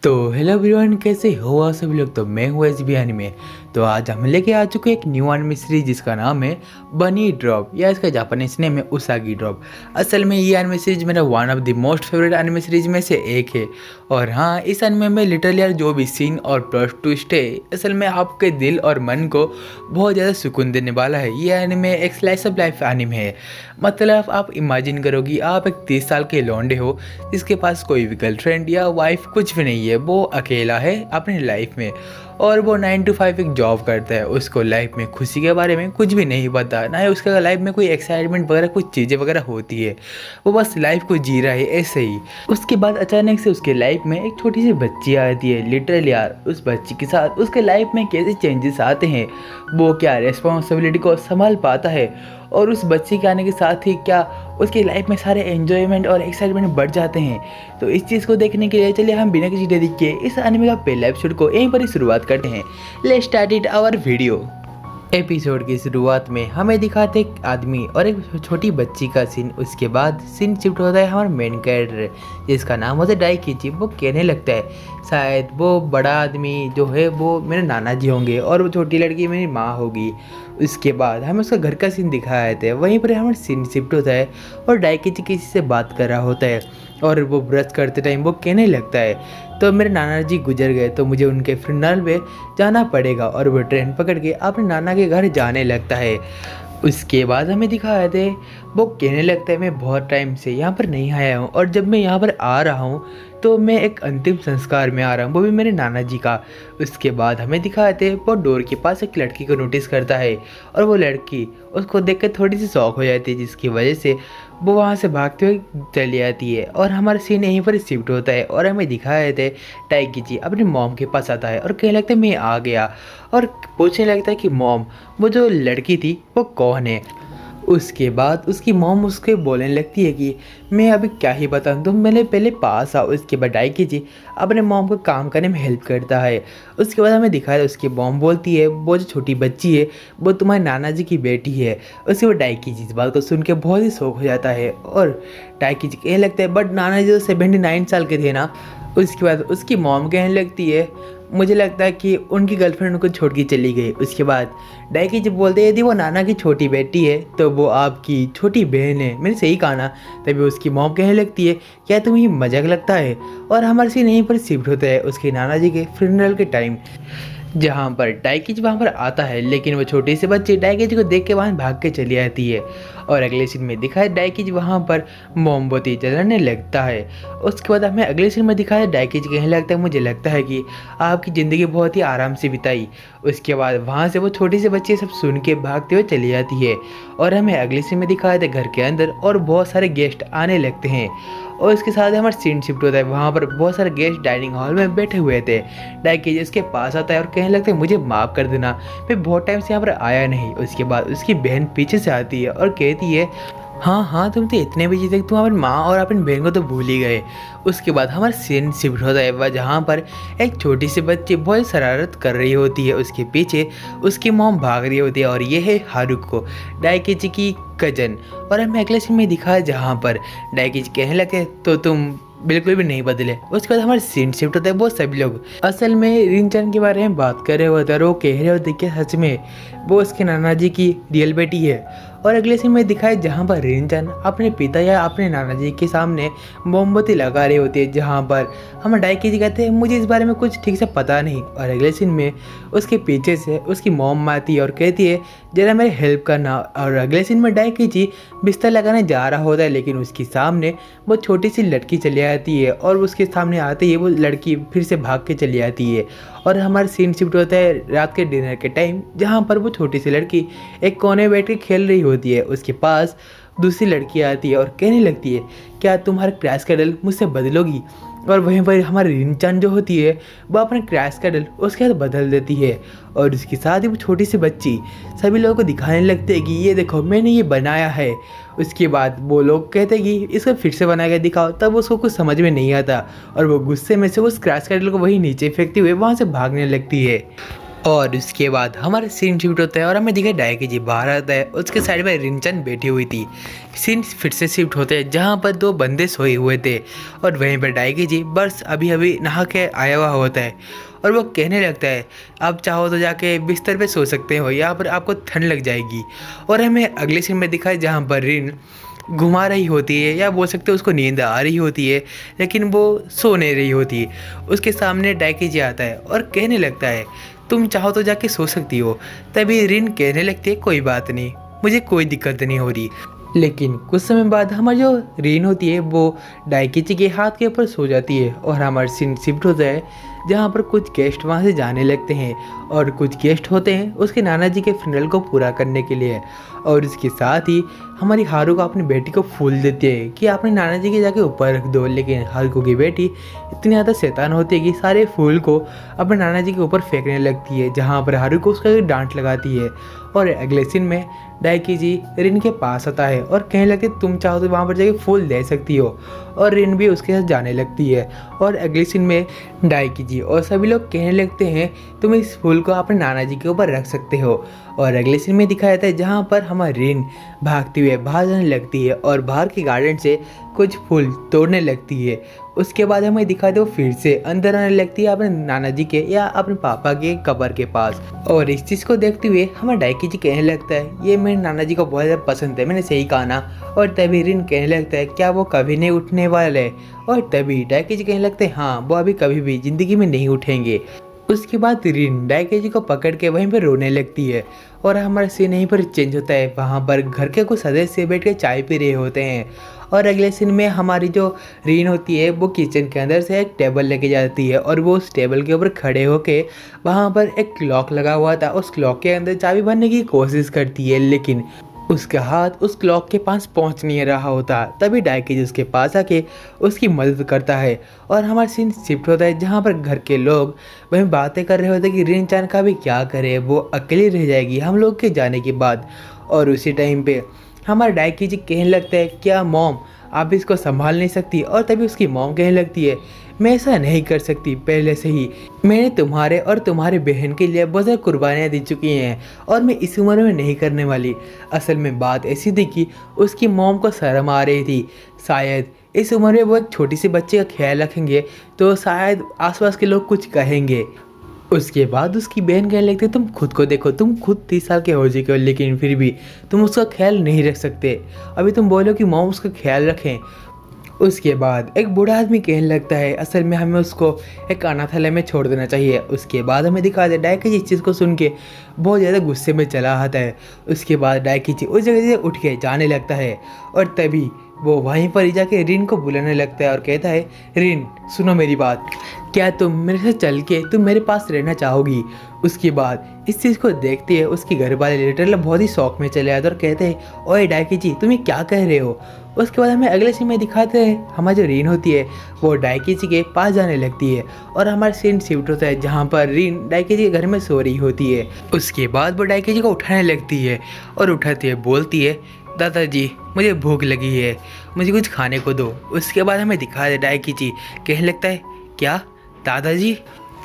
तो hello everyone, कैसे हो आप सभी लोग। तो मैं हूँ एसबी एनिमे। तो आज हम लेके आ चुके हैं एक न्यू एनिमे सीरीज जिसका नाम है बनी ड्रॉप, या इसका जापानीज नेम है उसागी ड्रॉप। असल में ये एनिमे सीरीज मेरा one of the most favourite anime series में से एक है। और हाँ, इस एनिमे में लिटरली यार जो भी सीन और प्लॉट ट्विस्ट है असल में आपके दिल और मन को बहुत ज़्यादा सुकून देने वाला है। ये एनिमे एक स्लाइस ऑफ लाइफ एनिमे है। मतलब आप इमेजिन करोगी आप एक 30 साल के लौंडे हो जिसके पास कोई भी गर्लफ्रेंड या वाइफ कुछ भी नहीं है, वो अकेला है अपनी लाइफ में और वो 9 to 5 एक जॉब करता है। उसको लाइफ में खुशी के बारे में कुछ भी नहीं पता, ना ही उसके लाइफ में कोई एक्साइटमेंट वगैरह कुछ चीज़ें वगैरह होती है। वो बस लाइफ को जी रहा है ऐसे ही। उसके बाद अचानक से उसके लाइफ में एक छोटी सी बच्ची आती है। लिटरली यार उस बच्ची के साथ उसके लाइफ में कैसे चेंजेस आते हैं, वो क्या रिस्पॉन्सिबिलिटी को संभाल पाता है, और उस बच्चे के आने के साथ ही क्या उसकी लाइफ में सारे एंजॉयमेंट और एक्साइटमेंट बढ़ जाते हैं। तो इस चीज़ को देखने के लिए चलिए हम बिना किसी देरी के इस एनिमे का पहला एपिसोड को यहीं पर ही शुरुआत करते हैं। Let's start it our video. Episode की शुरुआत में हमें दिखाते एक आदमी और एक छोटी बच्ची का सीन। उसके बाद सीन शिफ्ट होता है हमारा मेन कैरेक्टर जिसका नाम होता है डाइकिची। वो कहने लगता है शायद वो बड़ा आदमी जो है वो मेरे नाना जी होंगे और वो छोटी लड़की मेरी माँ होगी। उसके बाद हमें उसका घर का सीन दिखाया जाता है। वहीं पर हमारा सीन शिफ्ट होता है और डाइकिची किसी से बात कर रहा होता है और वो ब्रश करते टाइम वो कहने लगता है तो मेरे नाना जी गुजर गए तो मुझे उनके फ्यूनरल में जाना पड़ेगा, और वो ट्रेन पकड़ के अपने नाना के घर जाने लगता है। उसके बाद हमें दिखाया थे वो कहने लगता है मैं बहुत टाइम से यहाँ पर नहीं आया हूँ, और जब मैं यहाँ पर आ रहा हूँ तो मैं एक अंतिम संस्कार में आ रहा हूँ, वो भी मेरे नाना जी का। उसके बाद हमें दिखाए थे वो डोर के पास एक लड़की को नोटिस करता है और वो लड़की उसको देख कर थोड़ी सी शॉक हो जाती है, जिसकी वजह से वो वहाँ से भागते हुए चली आती है। और हमारा सीन यहीं पर शिफ्ट होता है और हमें दिखाए थे डाइकिची अपनी मॉम के पास आता है और कहने लगता है मैं आ गया, और पूछने लगता है कि मॉम वो जो लड़की थी वो कौन है। उसके बाद उसकी मॉम उसके बोलने लगती है कि मैं अभी क्या ही बताऊँ, तुम मेरे पहले पास आओ। उसके बाद डाइकिची अपने मॉम को काम करने में हेल्प करता है। उसके बाद हमें दिखाया है उसकी मॉम बोलती है वो जो छोटी बच्ची है वो तुम्हारे नाना जी की बेटी है। उसके बाद डाइकिची इस बात को सुन के बहुत ही शौक हो जाता है और डाइकिची कहने लगता है बट नाना जी तो 79 साल के थे ना। उसके बाद उसकी मॉम कहने लगती है मुझे लगता है कि उनकी गर्लफ्रेंड उनको छोड़ के चली गई। उसके बाद डाइकिची बोलते हैं यदि वो नाना की छोटी बेटी है तो वो आपकी छोटी बहन है। मैंने सही कहा ना। तभी उसकी मॉम कहने लगती है क्या तुम्हें मजाक लगता है, और हमारे सीन यहीं पर शिफ्ट होता है उसके नाना जी के फ्यूनरल के टाइम, जहाँ पर डाइकिची वहाँ पर आता है लेकिन वो छोटी सी बच्ची डाइकिची को देख के वहाँ भाग के चली आती है। और अगले सीन में दिखाया डाइकिची वहाँ पर मोमबत्ती जलाने लगता है। उसके बाद हमें अगले सीन में दिखाया डाइकिची कहने लगता है मुझे लगता है कि आपकी ज़िंदगी बहुत ही आराम से बिताई। उसके बाद वहाँ से वो छोटी सी बच्ची सब सुन के भागते हुए चली जाती है और हमें अगले सीन में दिखाया था घर के अंदर और बहुत सारे गेस्ट आने लगते हैं। और इसके साथ हमारा सीन शिफ्ट होता है, वहाँ पर बहुत सारे गेस्ट डाइनिंग हॉल में बैठे हुए थे। डाइकिची इसके पास आता है और कहने लगता है मुझे माफ़ कर देना, मैं बहुत टाइम से यहाँ पर आया नहीं। उसके बाद उसकी बहन पीछे से आती है और कहती है हाँ तुम तो इतने बिजी थे तुम अपनी माँ और अपनी बहन को तो भूल ही गए। उसके बाद हमारा सीन शिफ्ट होता है वह जहाँ पर एक छोटी सी बच्ची बहुत शरारत कर रही होती है। उसके पीछे उसकी मॉम भाग रही होती है और ये है हारुको डाइकिची की कजन। और हमें अगले सीन में दिखाया जहाँ पर डाइकिची कहने लगे तो तुम बिल्कुल भी नहीं बदले। उसके बाद हमारे सीन शिफ्ट होता है वो सभी लोग असल में रिनचैन के बारे में बात कर रहे होते हैं और वो कह रहे होते कि सच में वो उसके नाना जी की रियल बेटी है। और अगले सीन में दिखाए जहाँ पर रिनचैन अपने पिता या अपने नाना जी के सामने मोमबत्ती लगा रही होती है, जहाँ पर हम डाइकिची कहते हैं मुझे इस बारे में कुछ ठीक से पता नहीं। और अगले सीन में उसके पीछे से उसकी मॉम आती है और कहती है जरा मेरी हेल्प करना। और अगले सीन में डाइकिची बिस्तर लगाने जा रहा होता है लेकिन उसके सामने वो छोटी सी लड़की चली आती है और उसके सामने आते ही वो लड़की फिर से भाग के चली आती है। और हमारा सीन शिफ्ट होता है रात के डिनर के टाइम, जहाँ पर वो छोटी सी लड़की एक कोने बैठ के खेल रही होती है। उसके पास दूसरी लड़की आती है और कहने लगती है क्या तुम्हारा क्रैश कैडल मुझसे बदलोगी। और वहीं पर हमारी रिनचैन जो होती है वो अपना क्रैश कैडल उसके साथ बदल देती है और उसके साथ ही वो छोटी सी बच्ची सभी लोगों को दिखाने लगते हैं कि ये देखो मैंने ये बनाया है। उसके बाद वो लोग कहते हैं कि इसको फिर से बना के दिखाओ, तब उसको कुछ समझ में नहीं आता और वो गुस्से में से उस क्रैश कैडल को वही नीचे फेंकते हुए वहाँ से भागने लगती है। और उसके बाद हमारा सीन शिफ्ट होता है और हमें दिखा डायकीची बाहर आता है, उसके साइड में रिनचन बैठी हुई थी। सीन फिर से शिफ्ट होते हैं जहाँ पर दो बंदे सोए हुए थे और वहीं पर डायकीची बस अभी अभी नहा के आया हुआ होता है और वो कहने लगता है आप चाहो तो जाके बिस्तर पे सो सकते हो, यहाँ पर आपको ठंड लग जाएगी। और हमें अगले सीन में दिखा है जहाँ पर रिन घुमा रही होती है या बोल सकते हो उसको नींद आ रही होती है, लेकिन वो सो नहीं रही होती। उसके सामने डायकीची आता है और कहने लगता है तुम चाहो तो जाके सो सकती हो। तभी रिन कहने लगती है कोई बात नहीं, मुझे कोई दिक्कत नहीं हो रही। लेकिन कुछ समय बाद हमारी जो रिन होती है वो डायकीची के हाथ के ऊपर सो जाती है और हमारा सीन शिफ्ट होता है जहाँ पर कुछ गेस्ट वहाँ से जाने लगते हैं और कुछ गेस्ट होते हैं उसके नाना जी के फ्यूनरल को पूरा करने के लिए। और इसके साथ ही हमारी हारू को अपनी बेटी को फूल देती है कि अपने नाना जी के जाके ऊपर रख दो, लेकिन हारू की बेटी इतनी ज़्यादा शैतान होती है कि सारे फूल को अपने नाना जी के ऊपर फेंकने लगती है, जहाँ पर हारू को उसका डांट लगाती है। और अगले सीन में डायकीची रिन के पास आता है और कहने लगती है तुम चाहो तो वहाँ पर जाके फूल दे सकती हो, और रिन भी उसके साथ जाने लगती है। और अगले सीन में डायकीची और सभी लोग कहने लगते हैं तुम इस फूल को अपने नाना जी के ऊपर रख सकते हो। और अगले सीन में दिखाया जाता है जहाँ पर हमारी रिन भागती हुई बाहर जाने लगती है और बाहर के गार्डन से कुछ फूल तोड़ने लगती है। उसके बाद हमें दिखाते वो फिर से अंदर आने लगती है अपने नाना जी के या अपने पापा के कब्र के पास। और इस चीज़ को देखते हुए हमारा डायकीची कहने लगता है ये मेरे नाना जी को बहुत ज़्यादा पसंद है, मैंने सही कहा ना। और तभी रिन कहने लगता है क्या वो कभी नहीं उठने वाले? और तभी डायकीची कहने लगते हैं हाँ वो अभी कभी भी ज़िंदगी में नहीं उठेंगे। उसके बाद रिन डायकीची को पकड़ के वहीं पर रोने लगती है और हमारा सीन यहीं पर चेंज होता है। वहाँ पर घर के कुछ सदस्य बैठ के चाय पी रहे होते हैं। और अगले सीन में हमारी जो रीन होती है वो किचन के अंदर से एक टेबल लेके जाती है और वो उस टेबल के ऊपर खड़े होके वहाँ पर एक क्लॉक लगा हुआ था, उस क्लॉक के अंदर चाबी भरने की कोशिश करती है, लेकिन उसका हाथ उस क्लॉक के पास पहुंच नहीं रहा होता। तभी डायकीची उसके पास आके उसकी मदद करता है और हमारा सीन शिफ्ट होता है जहां पर घर के लोग वहीं बातें कर रहे होते हैं कि रिन चान का भी क्या करे, वो अकेली रह जाएगी हम लोग के जाने के बाद। और उसी टाइम पे हमारा डायकीची कहने लगता है क्या मॉम आप इसको संभाल नहीं सकती? और तभी उसकी मॉम कहने लगती है मैं ऐसा नहीं कर सकती, पहले से ही मैंने तुम्हारे और तुम्हारे बहन के लिए बहुत ज़्यादा कुर्बानियाँ दी चुकी हैं और मैं इस उम्र में नहीं करने वाली। असल में बात ऐसी थी कि उसकी मॉम को शर्म आ रही थी, शायद इस उम्र में वो एक छोटी सी बच्चे का ख्याल रखेंगे तो शायद आसपास के लोग कुछ कहेंगे। उसके बाद उसकी बहन कहने लगती तुम खुद को देखो, तुम खुद 30 साल के हो चुके हो लेकिन फिर भी तुम उसका ख्याल नहीं रख सकते, अभी तुम बोलो कि मॉम उसका ख्याल रखें। उसके बाद एक बूढ़ा आदमी कहने लगता है असल में हमें उसको एक अनाथालय में छोड़ देना चाहिए। उसके बाद हमें दिखा दे डायकीची इस चीज़ को सुन के बहुत ज़्यादा गुस्से में चला आता है। उसके बाद डायकीची उस जगह से उठ के जाने लगता है और तभी वो वहीं पर ही जाके रिन को बुलाने लगता है और कहता है रिन सुनो मेरी बात, क्या तुम मेरे साथ चल के तुम मेरे पास रहना चाहोगी? उसके बाद इस चीज़ को देखते हैं उसके घर वाले लिटरली बहुत ही शौक में चले आते और कहते हैं ओए डायकीची तुम ये क्या कह रहे हो? उसके बाद हमें अगले सीन में दिखाते हैं हमारी जो रीन होती है वो डायकीची के पास जाने लगती है और हमारा सीन शिफ्ट होता है जहाँ पर रीन डायकीची के घर में सो रही होती है। उसके बाद वो डायकीची को उठाने लगती है और उठाती है बोलती है दादाजी मुझे भूख लगी है, मुझे कुछ खाने को दो। उसके बाद हमें दिखा दे डायकीची कहने लगता है क्या दादाजी?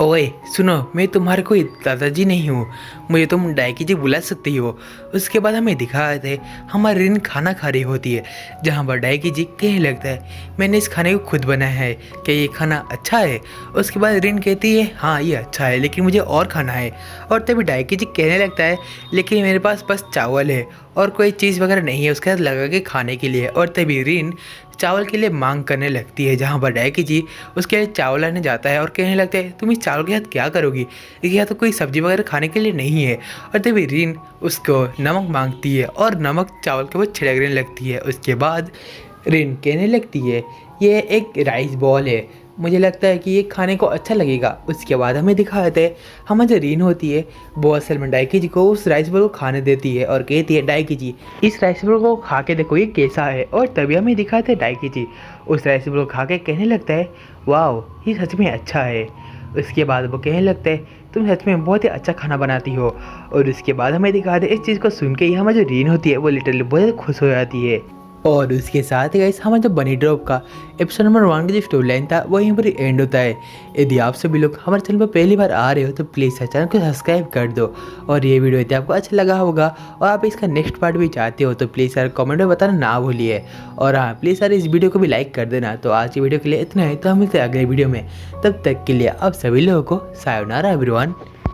ओए सुनो मैं तुम्हारे कोई दादाजी नहीं हूँ, मुझे तुम डायकीची बुला सकती हो। उसके बाद हमें दिखाया थे हमारी रिन खाना खा रही होती है जहाँ पर डायकीची कहने लगता है मैंने इस खाने को खुद बनाया है, क्या ये खाना अच्छा है? उसके बाद रिन कहती है हाँ ये अच्छा है लेकिन मुझे और खाना है। और तभी डायकीची कहने लगता है लेकिन मेरे पास बस चावल है और कोई चीज़ वगैरह नहीं है उसके साथ लगा के खाने के लिए। और तभी रिन चावल के लिए मांग करने लगती है जहाँ पर डायकीची उसके लिए चावल लाने जाता है और कहने लगता है तुम इस चावल के साथ क्या करोगी, यहाँ तो कोई सब्जी वगैरह खाने के लिए नहीं है। और तभी रिन उसको नमक मांगती है और नमक चावल के ऊपर छिड़कने लगती है। उसके बाद रिन कहने लगती है ये एक राइस बॉल है, मुझे लगता है कि ये खाने को अच्छा लगेगा। उसके बाद हमें दिखाते हैं हमारी जो रीन होती है वो असल में डायकीची को उस राइस बॉल को खाने देती है और कहती है डायकीची इस राइस बॉल को खा के देखो ये कैसा है। और तभी हमें दिखाते हैं डायकीची उस राइस बॉल को खा के कहने लगता है वाह ये सच में अच्छा है। उसके बाद वो कहने लगता है तुम सच में बहुत ही अच्छा खाना बनाती हो। और उसके बाद हमें दिखाते इस चीज़ को सुन के ही हमारी जो रीन होती है वो लिटरली बहुत ज़्यादा खुश हो जाती है। और उसके साथ ही गाइस हमारा जो बनी ड्रॉप का एपिसोड नंबर 1 का जो स्टोरी लाइन था वो यहीं पर एंड होता है। यदि आप सभी लोग हमारे चैनल पर पहली बार आ रहे हो तो प्लीज़ चैनल को सब्सक्राइब कर दो। और ये वीडियो यदि आपको अच्छा लगा होगा और आप इसका नेक्स्ट पार्ट भी चाहते हो तो प्लीज़ यार कमेंट में बताना ना भूलिए। और हाँ प्लीज़ यार इस वीडियो को भी लाइक कर देना। तो आज की वीडियो के लिए इतना है, तो हम मिलते हैं अगले वीडियो में। तब तक के लिए आप सभी लोगों को सायोनारा एवरीवन।